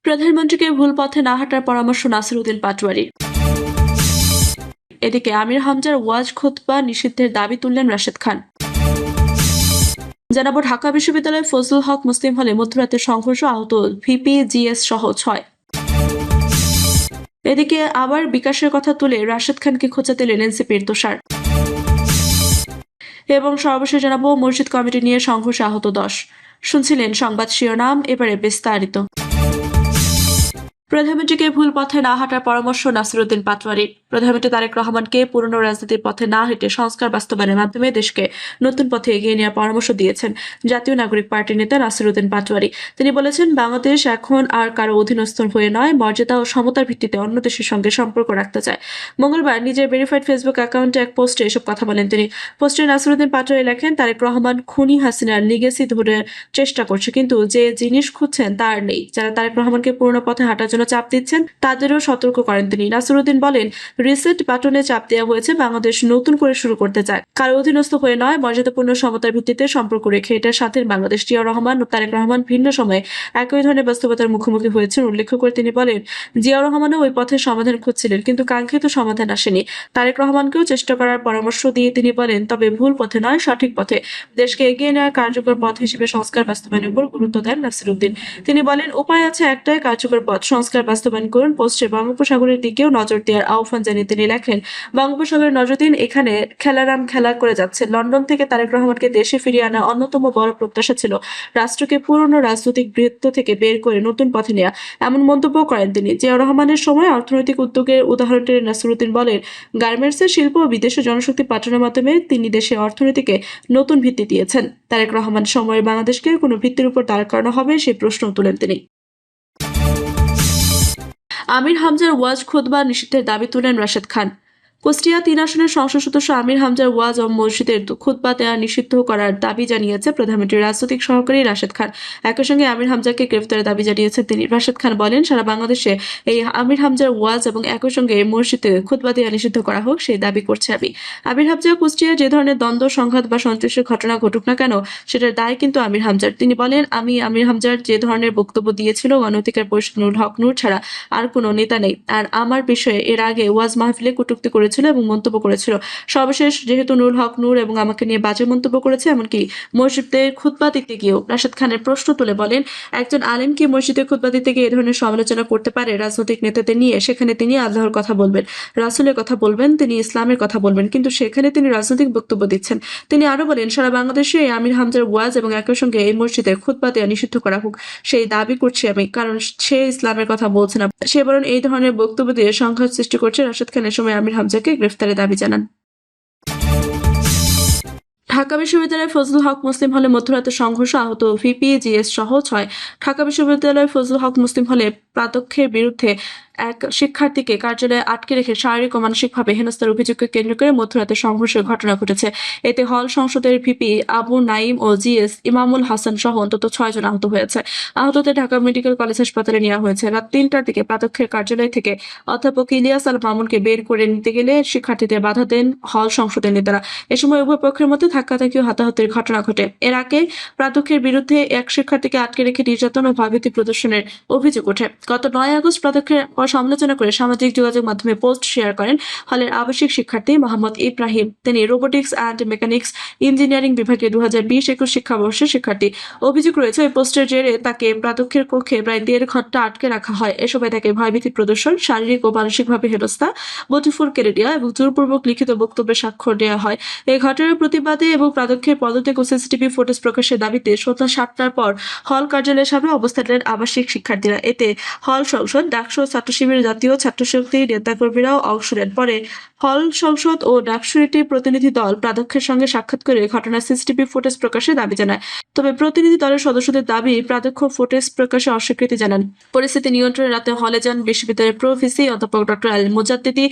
প্রধানমন্ত্রীকে ভুল পথে না হাঁটার পরামর্শ নাসিরুদ্দিন পাটোয়ারির। এদিকে আমির হামজার ওয়াজ খুতবা নিষিদ্ধের দাবি তুললেন রাশেদ খান। জানাবো ঢাকা বিশ্ববিদ্যালয়ের ফজলুল হক মুসলিম হলে মধ্যরাতে সংঘর্ষ, আহত ভিপি, জিএস সহ 6। এদিকে আবার বিকাশের কথা তুলে রাশেদ খানকে খোঁচা দিলেন এনসিপির তুষার। এবং সর্বশেষ জানাবো মসজিদ কমিটি নিয়ে সংঘর্ষে আহত 10। শুনছিলেন সংবাদ শিরোনাম, এবারে বিস্তারিত। প্রধানমন্ত্রীকে ভুল পথে না হাঁটার পরামর্শ নাসিরুদ্দিন পাটোয়ারির। প্রধানমন্ত্রী তারেক রহমানকে পুরনো রাজনীতির পথে না হেঁটে সংস্কার বাস্তবায়নের মাধ্যমে দেশকে নতুন পথে এগিয়ে নেওয়ার পরামর্শ দিয়েছেন জাতীয় নাগরিক পার্টির নেতা নাসিরুদ্দিন পাটোয়ারি। তিনি বলেছেন, বাংলাদেশ এখন আর কারো অধীনস্থ হয়ে নয়, মর্যাদা ও সমতার ভিত্তিতে অন্য দেশের সঙ্গে সম্পর্ক রাখতে চায়। মঙ্গলবার নিজের ভেরিফাইড ফেসবুক অ্যাকাউন্টে এক পোস্টে এসব কথা বলেন তিনি। পোস্টে নাসিরুদ্দিন পাটোয়ারি লেখেন, তারেক রহমান খুনি হাসিনার লিগেসি ধরে চেষ্টা করছে, কিন্তু যে জিনিস খুঁজছেন তার নেই। যারা তারেক রহমানকে পুরনো পথে হাঁটার জন্য চাপ দিচ্ছেন তাদেরও সতর্ক করেন তিনি। নাসিরুদ্দিন বলেন, রিসেট বাটনে চাপ দেওয়া হয়েছে, বাংলাদেশ নতুন করে শুরু করতে চায়, কারো অধীনস্থ হয়ে নয়, মর্যাদাপূর্ণ সমতার ভিত্তিতে সম্পর্ক রেখে। এটা স্বাধীন বাংলাদেশ। জিয়াউর রহমান ও তারেক রহমান ভিন্ন সময়ে একই ধরনের বাস্তবতার মুখোমুখি হয়েছেন উল্লেখ করে তিনি বলেন, জিয়াউর রহমানও ওই পথের সমাধান খুঁজছিলেন, কিন্তু কাঙ্ক্ষিত সমাধান আসেনি। তারেক রহমানকেও চেষ্টা করার পরামর্শ দিয়ে তিনি বলেন, তবে ভুল পথে নয়, সঠিক পথে দেশকে এগিয়ে নেওয়ার কার্যকর পথ হিসেবে সংস্কার বাস্তবায়নের উপর গুরুত্ব দেন নাসিরুদ্দিন। তিনি বলেন, উপায় আছে একটাই, কার্যকর পথ, সংস্কার বাস্তবায়ন করুন। পোস্টে বঙ্গোপসাগরের দিকেও নজর দেওয়ার আহ্বান জানিয়ে তিনি লেখেন, বঙ্গোপসাগরের নজর দিন, এখানে খেলারাম খেলা করে যাচ্ছে। লন্ডন থেকে তারেক রহমানকে দেশে ফিরিয়ে আনা অন্যতম বড় প্রত্যাশা ছিল রাষ্ট্রকে পুরনো রাজনৈতিক বৃত্ত থেকে বের করে নতুন পথে নেওয়া। এমন মন্তব্য করেন তিনি। জিয়াউর রহমানের সময় অর্থনৈতিক উদ্যোগের উদাহরণ টেনে নাসিরুদ্দিন বলেন, গার্মেন্টসের শিল্প ও বিদেশে জনশক্তি পাঠানোর মাধ্যমে তিনি দেশের অর্থনীতিকে নতুন ভিত্তি দিয়েছেন। তারেক রহমান সময়ের বাংলাদেশকে কোনো ভিত্তির উপর দাঁড় করানো হবে সেই প্রশ্ন তুলেন তিনি। আমির হামজার ওয়াজ খুতবা নিষিদ্ধের দাবি তুলেন রাশেদ খান। কুষ্টিয়া 3 আসনের সংসদ সদস্য আমির হামজার ওয়াজ ও মসজিদের খুতবা দেওয়া নিষিদ্ধ করার দাবি জানিয়েছে প্রধানমন্ত্রীর রাজনৈতিক সহকারী রাশেদ খান। একই সঙ্গে আমির হামজাকে গ্রেফতারের দাবি জানিয়েছেন তিনি। রাশেদ খান বলেন, সারা বাংলাদেশে এই আমির হামজার ওয়াজ এবং একই সঙ্গে মসজিদে খুতবা দেওয়া নিষিদ্ধ করা হোক সেই দাবি করছে আমি। আমির হামজা কুষ্টিয়ায় যে ধরনের দ্বন্দ্ব, সংঘাত বা সন্ত্রাসের ঘটনা ঘটুক না কেন, সেটার দায় কিন্তু আমির হামজার। তিনি বলেন, আমির হামজার যে ধরনের বক্তব্য দিয়েছিল গণ অধিকার পরিষদ নুরুল হক নূর ছাড়া আর কোনো নেতা নেই। আর আমার বিষয়ে এর আগে ওয়াজ মাহফিলে কটূক্তি করেছিল এবং মন্তব্য করেছিল। সর্বশেষ যেহেতু নুরুল হক নূর এবং আমাকে নিয়ে বাজে মন্তব্য করেছে, এমনকি মসজিদের খুতবা দিতে গিয়েও। রাশেদ খানের প্রশ্ন তুলে বলেন, একজন আলেম কি মসজিদে খুতবা দিতে গিয়ে এ ধরনের সমালোচনা করতে পারে রাজনৈতিক নেতাদের নিয়ে? সেখানে তিনি আল্লাহর কথা বলবেন, রাসূলের কথা বলবেন, তিনি ইসলামের কথা বলবেন, কিন্তু সেখানে তিনি রাজনৈতিক বক্তব্য দিচ্ছেন। তিনি আরো বলেন, সারা বাংলাদেশে আমির হামজার ওয়াজ এবং একই সঙ্গে এই মসজিদে খুতবা দেওয়া নিষিদ্ধ করা হোক সেই দাবি করছি আমি, কারণ সে ইসলামের কথা বলছে না, সে বরং এই ধরনের বক্তব্য দিয়ে সংঘাত সৃষ্টি করছে। রাশেদ খানের সময় আমির হামজাকে গ্রেফতারের দাবি জানান। ঢাকা বিশ্ববিদ্যালয়ের ফজলুল হক মুসলিম হলে মধ্যরাতে সংঘর্ষ, আহত ভিপি, জিএস সহ 6। ঢাকা বিশ্ববিদ্যালয়ের ফজলুল হক মুসলিম হলে প্রাধ্যক্ষের বিরুদ্ধে এক শিক্ষার্থীকে কার্যালয়ে আটকে রেখে শারীরিক ও মানসিকভাবে হেনস্থার অভিযোগকে কেন্দ্র করে মধ্যরাতে সংঘর্ষের ঘটনা ঘটেছে। এতে হল সংসদের ভিপি আবু নাইম ও জিএস ইমামুল হাসান সহ অন্তত 6 জন আহত হয়েছে। আহতদের ঢাকা মেডিকেল কলেজ হাসপাতালে নেওয়া হয়েছে। রাত 3টার দিকে প্রাধ্যক্ষের কার্যালয় থেকে অধ্যাপক ইলিয়াস আল মামুনকে বের করে নিতে গেলে শিক্ষার্থীদের বাধা দেন হল সংসদের নেতারা। এ সময় উভয় পক্ষের মধ্যে ধাক্কাধাক্কি ও হাতাহাতির ঘটনা ঘটে। এর আগে প্রাধ্যক্ষের বিরুদ্ধে এক শিক্ষার্থীকে আটকে রেখে নির্যাতন ও ভয়ভীতি প্রদর্শনের অভিযোগ ওঠে। গত 9 আগস্ট প্রাধ্যক্ষের সমালোচনা করে সামাজিক যোগাযোগ মাধ্যমে পোস্ট শেয়ার করেন হলের আবাসিক শিক্ষার্থী মোহাম্মদ ইব্রাহিম। তিনি রোবোটিক্স অ্যান্ড মেকানিক্স ইঞ্জিনিয়ারিং বিভাগে 2020-21 শিক্ষাবর্ষের শিক্ষার্থী। অভিযোগ রয়েছে, ওই পোস্টের জেরে তাকে প্রাধ্যক্ষের কক্ষে প্রায় 1.5 ঘন্টা আটকে রাখা হয়। এ সময় তাকে ভয়ভীতি প্রদর্শন, শারীরিক ও মানসিকভাবে হেনস্থা, মুঠোফোন কেড়ে নেওয়া এবং জোরপূর্বক লিখিত বক্তব্যে স্বাক্ষর দেওয়া হয়। এই ঘটনার প্রতিবাদে এবং প্রাধ্যক্ষের পদত্যাগ ও সিসিটিভি ফুটেজ প্রকাশের দাবিতে সন্ধ্যা 7টার পর হল কার্যালয়ের সামনে অবস্থান নেন আবাসিক শিক্ষার্থীরা। এতে হল সংসদ, ডাকসু, ছাত্র শিবির, জাতীয় ছাত্রশক্তি নেতাকর্মীরাও অংশ নেন। পরে হল সংসদ ও ডাকসুরিটির প্রতিনিধি দল প্রাধ্যক্ষের সঙ্গে সাক্ষাৎ করে ঘটনার সিসিটিভি ফুটেজ প্রকাশের দাবি জানায়। তবে প্রতিনিধি দলের সদস্যদের দাবি প্রাধ্যক্ষ ফুটেজ প্রকাশে অস্বীকৃতি জানান। পরিস্থিতি নিয়ন্ত্রণে রাতে হলে যান বিশ্ববিদ্যালয়ের প্রো ভিসি অধ্যাপক ডক্টর আল মুজাদ্দিদি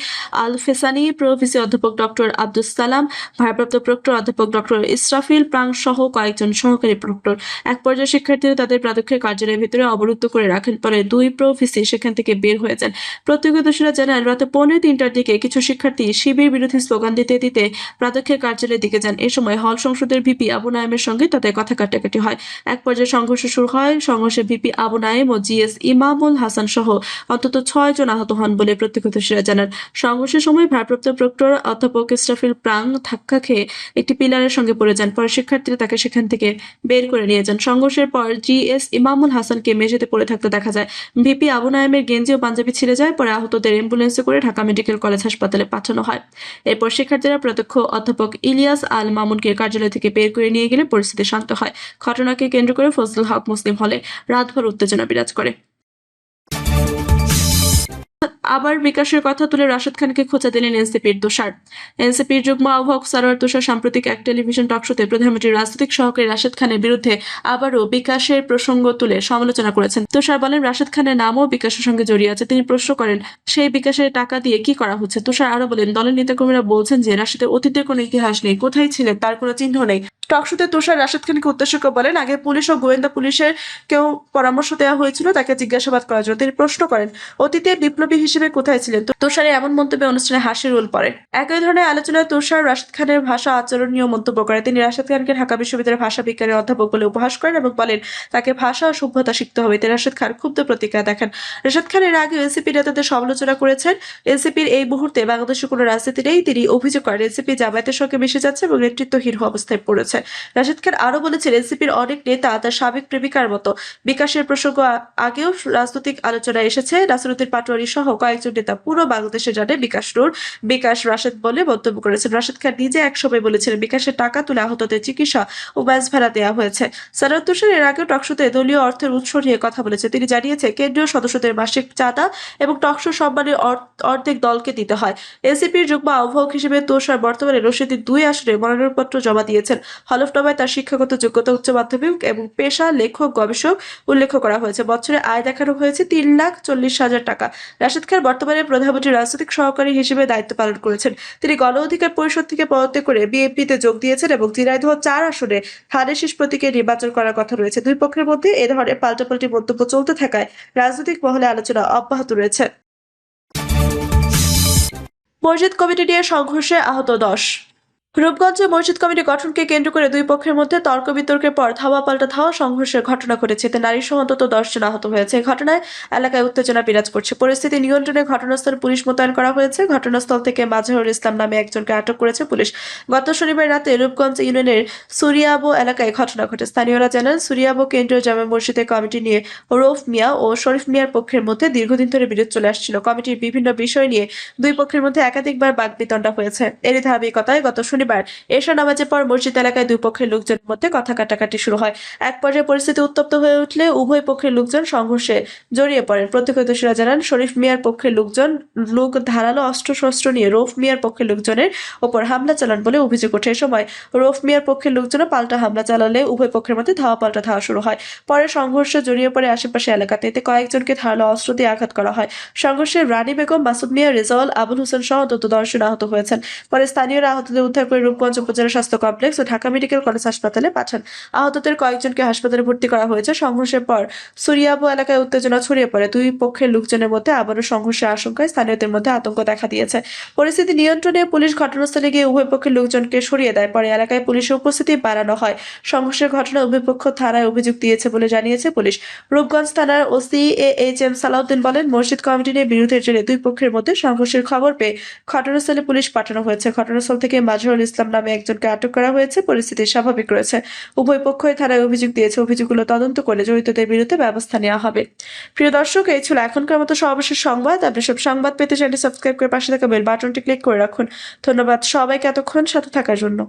আল ফেসানি, প্রো ভিসি অধ্যাপক ডক্টর আব্দুস সালাম, ভারপ্রাপ্ত প্রক্টর অধ্যাপক ডক্টর ইসরাফিল প্রাং সহ কয়েকজন সহকারী প্রক্টর। এক পর্যায়ে শিক্ষার্থীরা তাদের প্রাধ্যক্ষের কার্যালয়ের ভিতরে অবরুদ্ধ করে রাখেন। পরে 2 প্রো ভিসি সেখান থেকে বের হয়ে যান। প্রত্যক্ষদর্শীরা জানান, রাতে 2:45টার দিকে কিছু শিক্ষার্থী শিক্ষার্থী শিবির বিরোধী স্লোগান দিতে দিতে প্রাধ্যক্ষের কার্যালয়ের দিকে যান। এ সময় হল সংসদের ভিপি আবু নায়েমের সঙ্গে তাদের কথা কাটাকাটি হয়। এক পর্যায়ে সংঘর্ষ শুরু হয়। সংঘর্ষে ভিপি আবু নায়েম ও জিএস ইমামুল হাসান সহ অন্তত 6 জন আহত হন বলে প্রত্যক্ষদর্শীরা জানান। সংঘর্ষের সময় ভারপ্রাপ্ত প্রক্টর অধ্যাপক ইসরাফিল প্রাং ধাক্কা খেয়ে একটি পিলারের সঙ্গে পড়ে যান। পরে শিক্ষার্থীরা তাকে সেখান থেকে বের করে নিয়ে যান। সংঘর্ষের পর জিএস ইমামুল হাসানকে মেঝেতে পড়ে থাকতে দেখা যায়। ভিপি আবু নায়েমের গেঞ্জি ও পাঞ্জাবি ছিঁড়ে যায়। পরে আহতদের অ্যাম্বুলেন্সে করে ঢাকা মেডিকেল কলেজ হাসপাতালে পাঠানো হয়। এরপর শিক্ষার্থীরা প্রত্যক্ষ অধ্যাপক ইলিয়াস আল মামুনকে কার্যালয় থেকে বের করে নিয়ে গেলে পরিস্থিতি শান্ত হয়। ঘটনাকে কেন্দ্র করে ফজলুল হক মুসলিম হলে রাতভর উত্তেজনা বিরাজ করে। আবার বিকাশের কথা তুলে রাশেদ খানকে খোঁচা দিলেন এনসিপির তুষার। এনসিপির যুগ্ম আহ্বায়ক সারোয়ার তুষার সাম্প্রতিক এক টেলিভিশন টকশোতে প্রধানমন্ত্রীর রাজনৈতিক সহকারী রাশেদ খানের বিরুদ্ধে আবারও বিকাশের প্রসঙ্গ তুলে সমালোচনা করেছেন। তুষার বলেন, রাশেদ খানের নামও বিকাশের সঙ্গে জড়িয়ে আছে। তিনি প্রশ্ন করেন, সেই বিকাশের টাকা দিয়ে কি করা হচ্ছে। তুষার আরো বলেন, দলের নেতাকর্মীরা বলছেন যে রাশেদের অতীতের কোনো ইতিহাস নেই, কোথায় ছিলেন তার কোনো চিহ্ন নেই। টকশোতে তুষার রাশেদ খানকে উদ্দেশ্য করে বলেন, আগে পুলিশ ও গোয়েন্দা পুলিশের কেউ পরামর্শ দেওয়া হয়েছিল তাকে জিজ্ঞাসাবাদ করার জন্য। তিনি প্রশ্ন করেন, অতীতে বিপ্লবী হিসেবে কোথায় ছিলেন। তুষারের এমন মন্তব্যে অনুষ্ঠানে হাসির রোল পড়ে। একই ধরনের আলোচনায় তুষার রাশেদ খানের ভাষা আচরণীয় মন্তব্য করে। তিনি রাশেদ খানকে ঢাকা বিশ্ববিদ্যালয়ের ভাষা বিজ্ঞানের অধ্যাপক বলে উপহাস করেন এবং বলেন তাকে ভাষা ও সভ্যতা শিখতে হবে। তিনি রাশেদ খান ক্ষুব্ধ প্রতিক্রিয়া দেখান। রাশেদ খান এর আগে এনসিপি নেতাদের সমালোচনা করেছেন। এনসিপির এই মুহূর্তে বাংলাদেশে কোনো রাজনীতি নেই। তিনি অভিযোগ করেন এনসিপি জামায়াতের সঙ্গে মিশে যাচ্ছে এবং নেতৃত্বহীন অবস্থায় পড়েছে। রাশেদ খান আরো বলেছেন, এনসিপির অনেক নেতা তার সাবেক প্রেমিকার মতো। বিকাশের প্রসঙ্গ আগেও রাজনৈতিক আলোচনায় এসেছে। নাসিরউদ্দিন পাটোয়ারি সহ কয়েকজন নেতা পুরো বাংলাদেশে জানে বিকাশ নূর, বিকাশ রাশেদ বলে মন্তব্য করেছেন। রাশেদ খান নিজে একসময় বলেছিলেন বিকাশের টাকা তুলে আহতদের চিকিৎসা ও ব্যাস ভাড়া দেওয়া হয়েছে। সারোয়ার তুষার এর আগেও টকশোতে দলীয় অর্থের উৎস নিয়ে কথা বলেছে। তিনি জানিয়েছে কেন্দ্রীয় সদস্যদের মাসিক চাঁদা এবং টকশো সম্মানের অর্ধেক দলকে দিতে হয়। এনসিপির যুগ্ম আহ্বায়ক হিসেবে তুষার বর্তমানে রশিদী 2 আসনে মনোনয়নপত্র জমা দিয়েছেন। হলফনামায় তার শিক্ষাগত যোগ্যতা উচ্চ মাধ্যমিক এবং পেশা লেখক গবেষক উল্লেখ করা হয়েছে। বছরে আয় দেখানো হয়েছে 3,40,000 টাকা। রাশেদ খান বর্তমানে প্রধানমন্ত্রীর রাজনৈতিক সহকারী হিসেবে দায়িত্ব পালন করেছেন। তিনি গণ অধিকার পরিষদ থেকে পদত্যাগ করে বিএনপিতে যোগ দিয়েছেন এবং ঝিনাইদহ 4 আসনে ধানের শীষ প্রতীকে নির্বাচন করার কথা রয়েছে। দুই পক্ষের মধ্যে এ ধরনের পাল্টাপাল্টি মন্তব্য চলতে থাকায় রাজনৈতিক মহলে আলোচনা অব্যাহত রয়েছে। মসজিদ কমিটি নিয়ে সংঘর্ষে আহত 10। রূপগঞ্জে মসজিদ কমিটি গঠনকে কেন্দ্র করে দুই পক্ষের মধ্যে তর্ক বিতর্কের পর ধাওয়া পাল্টা ধাওয়া সংঘর্ষের ঘটনা ঘটেছে। এতে নারী সহ অন্তত 10 জন আহত হয়েছে। ঘটনায় এলাকায় উত্তেজনা বিরাজ করছে। পরিস্থিতি নিয়ন্ত্রণে ঘটনাস্থলে পুলিশ মোতায়েন করা হয়েছে। ঘটনাস্থল থেকে মাজহারুল ইসলাম নামে একজনকে আটক করেছে পুলিশ। গত শনিবার রাতে রূপগঞ্জ ইউনিয়নের সুরিয়াবো এলাকায় ঘটনা ঘটে। স্থানীয়রা জানান, সুরিয়াবো কেন্দ্রীয় জামে মসজিদের কমিটি নিয়ে রৌফ মিয়া ও শরীফ মিয়ার পক্ষের মধ্যে দীর্ঘদিন ধরে বিরোধ চলে আসছিল। কমিটির বিভিন্ন বিষয় নিয়ে দুই পক্ষের মধ্যে একাধিকবার বাকবিতণ্ডা হয়েছে। এরই ধারাবাহিকতায় গত শনিবার এশা নামাজের পর মসজিদ এলাকায় দুই পক্ষের লোকজনের মধ্যে কথা কাটাকাটি শুরু হয়। এক পর্যায়ে পরিস্থিতি উত্তপ্ত হয়ে উঠলে উভয় পক্ষের লোকজন সংঘর্ষে জড়িয়ে পড়েন। প্রত্যক্ষদর্শীরা জানান, শরীফ মিয়ার পক্ষের লোক ধারালো অস্ত্রশস্ত্র নিয়ে রৌফ মিয়ার পক্ষের লোকজনের ওপর হামলা চালান বলে অভিযোগ ওঠে। এ সময় রৌফ মিয়ার পক্ষের লোকজনও পাল্টা হামলা চালালে উভয় পক্ষের মধ্যে ধাওয়া পাল্টা ধাওয়া শুরু হয়। পরে সংঘর্ষে জড়িয়ে পড়ে আশেপাশে এলাকাতে। এতে কয়েকজনকে ধারালো অস্ত্র দিয়ে আঘাত করা হয়। সংঘর্ষে রানী বেগম, মাসুদ মিয়া, রেজাউল, আবুল হোসেন সহ অন্তত 10 জন আহত হয়েছেন। পরে স্থানীয়রা আহতদের উদ্ধার করে রূপগঞ্জ উপজেলা স্বাস্থ্য কমপ্লেক্স ও ঢাকা মেডিকেল কলেজ হাসপাতালে পাঠান। আহতদের কয়েকজনকে হাসপাতালে ভর্তি করা হয়েছে। সংঘর্ষের পর সুরিয়াবো এলাকায় উত্তেজনা ছড়িয়ে পড়ে। দুই পক্ষের লোকজনের মধ্যে আবারও সংঘর্ষের আশঙ্কায় স্থানীয়দের মধ্যে আতঙ্ক দেখা দিয়েছে। পরিস্থিতি নিয়ন্ত্রণে পুলিশ ঘটনাস্থলে গিয়ে উভয় পক্ষের লোকজনকে সরিয়ে দেয়। পরে এলাকায় পুলিশের উপস্থিতি বাড়ানো হয়। সংঘর্ষের ঘটনায় উভয় পক্ষ থানায় অভিযোগ দিয়েছে বলে জানিয়েছে পুলিশ। রূপগঞ্জ থানার ওসি AHM সালাউদ্দিন বলেন, মসজিদ কমিটি নিয়ে বিরোধের জেরে দুই পক্ষের মধ্যে সংঘর্ষের খবর পেয়ে ঘটনাস্থলে পুলিশ পাঠানো হয়েছে। ঘটনাস্থল থেকে মাজহারুল ইসলাম নামে একজনকে আটক করা হয়েছে। পরিস্থিতি স্বাভাবিক রয়েছে। উভয় পক্ষই থানায় অভিযোগ দিয়েছে। অভিযোগগুলো তদন্ত করে জড়িতদের বিরুদ্ধে ব্যবস্থা নেওয়া হবে। প্রিয় দর্শক, এই ছিল এখনকার মতো সর্বশেষ সংবাদ। আপনি সব সংবাদ পেতে চ্যানেলটি সাবস্ক্রাইব করে পাশে থাকা বেল বাটনটি ক্লিক করে রাখুন। ধন্যবাদ সবাইকে এতক্ষণ সাথে থাকার জন্য।